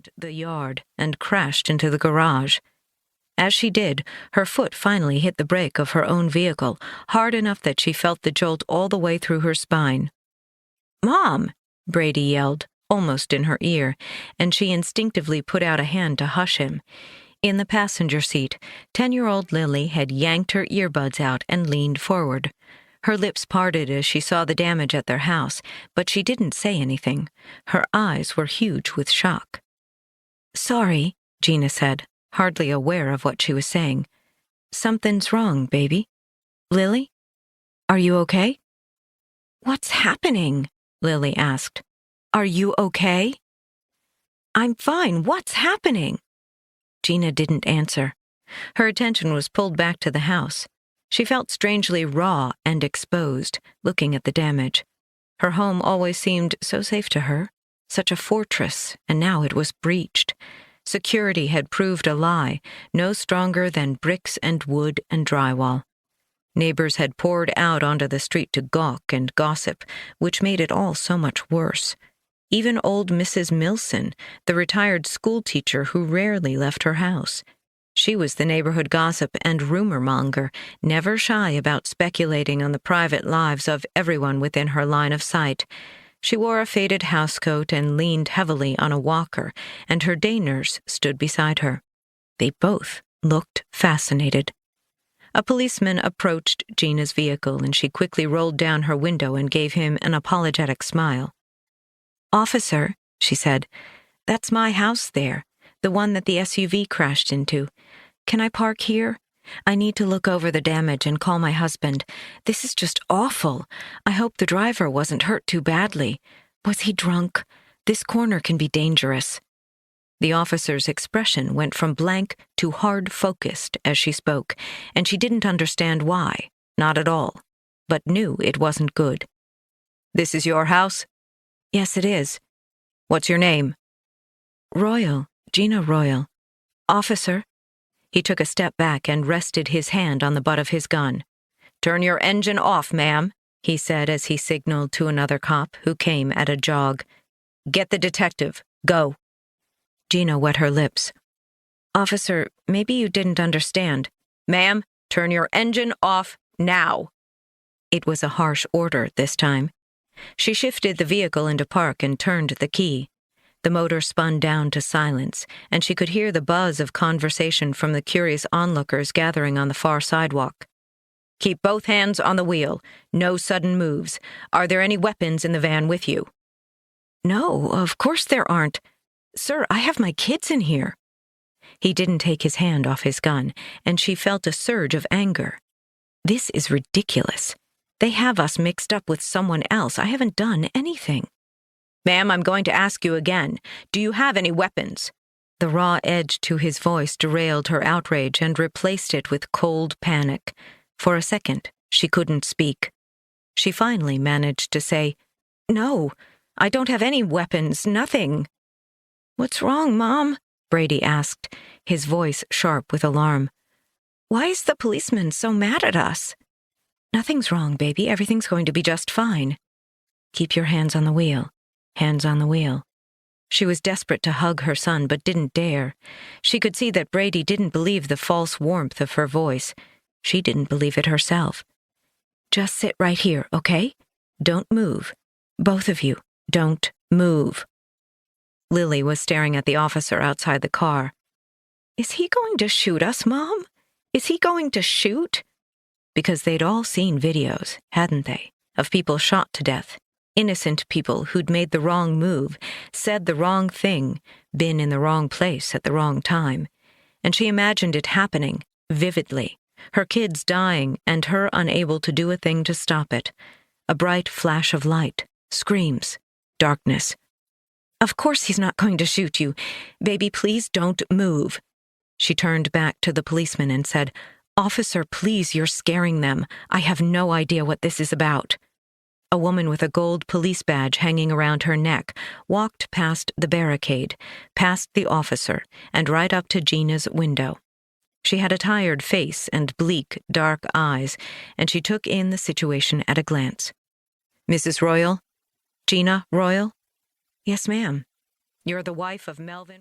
slammed the yard and crashed into the garage. As she did, her foot finally hit the brake of her own vehicle, hard enough that she felt the jolt all the way through her spine. "Mom!" Brady yelled, almost in her ear, and she instinctively put out a hand to hush him. In the passenger seat, 10-year-old Lily had yanked her earbuds out and leaned forward. Her lips parted as she saw the damage at their house, but she didn't say anything. Her eyes were huge with shock. "Sorry," Gina said, hardly aware of what she was saying. "Something's wrong, baby. Lily? Are you okay?" "What's happening?" Lily asked. "Are you okay?" "I'm fine. What's happening?" Gina didn't answer. Her attention was pulled back to the house. She felt strangely raw and exposed, looking at the damage. Her home always seemed so safe to her, such a fortress, and now it was breached. Security had proved a lie, no stronger than bricks and wood and drywall. Neighbors had poured out onto the street to gawk and gossip, which made it all so much worse. Even old Mrs. Milson, the retired schoolteacher who rarely left her house. She was the neighborhood gossip and rumor monger, never shy about speculating on the private lives of everyone within her line of sight. She wore a faded housecoat and leaned heavily on a walker, and her day nurse stood beside her. They both looked fascinated. A policeman approached Gina's vehicle, and she quickly rolled down her window and gave him an apologetic smile. "Officer," she said, "that's my house there, the one that the SUV crashed into. Can I park here? I need to look over the damage and call my husband. This is just awful. I hope the driver wasn't hurt too badly. Was he drunk? This corner can be dangerous." The officer's expression went from blank to hard-focused as she spoke, and she didn't understand why, not at all, but knew it wasn't good. "This is your house?" "Yes, it is." "What's your name?" "Royal, Gina Royal." "Officer." He took a step back and rested his hand on the butt of his gun. "Turn your engine off, ma'am," he said as he signaled to another cop who came at a jog. "Get the detective. Go." Gina wet her lips. "Officer, maybe you didn't understand." "Ma'am, turn your engine off now." It was a harsh order this time. She shifted the vehicle into park and turned the key. The motor spun down to silence, and she could hear the buzz of conversation from the curious onlookers gathering on the far sidewalk. "Keep both hands on the wheel. No sudden moves. Are there any weapons in the van with you?" "No, of course there aren't. Sir, I have my kids in here." He didn't take his hand off his gun, and she felt a surge of anger. This is ridiculous. They have us mixed up with someone else. I haven't done anything. "Ma'am, I'm going to ask you again. Do you have any weapons?" The raw edge to his voice derailed her outrage and replaced it with cold panic. For a second, she couldn't speak. She finally managed to say, "No, I don't have any weapons, nothing." "What's wrong, Mom?" Brady asked, his voice sharp with alarm. "Why is the policeman so mad at us?" "Nothing's wrong, baby. Everything's going to be just fine." "Keep your hands on the wheel. Hands on the wheel." She was desperate to hug her son, but didn't dare. She could see that Brady didn't believe the false warmth of her voice. She didn't believe it herself. "Just sit right here, okay? Don't move. Both of you, don't move." Lily was staring at the officer outside the car. "Is he going to shoot us, Mom? Is he going to shoot?" Because they'd all seen videos, hadn't they, of people shot to death. Innocent people who'd made the wrong move, said the wrong thing, been in the wrong place at the wrong time. And she imagined it happening, vividly, her kids dying and her unable to do a thing to stop it. A bright flash of light, screams, darkness. "Of course he's not going to shoot you. Baby, please don't move." She turned back to the policeman and said, "Officer, please, you're scaring them. I have no idea what this is about." A woman with a gold police badge hanging around her neck walked past the barricade, past the officer, and right up to Gina's window. She had a tired face and bleak, dark eyes, and she took in the situation at a glance. "Mrs. Royal? Gina Royal?" "Yes, ma'am." "You're the wife of Melvin?"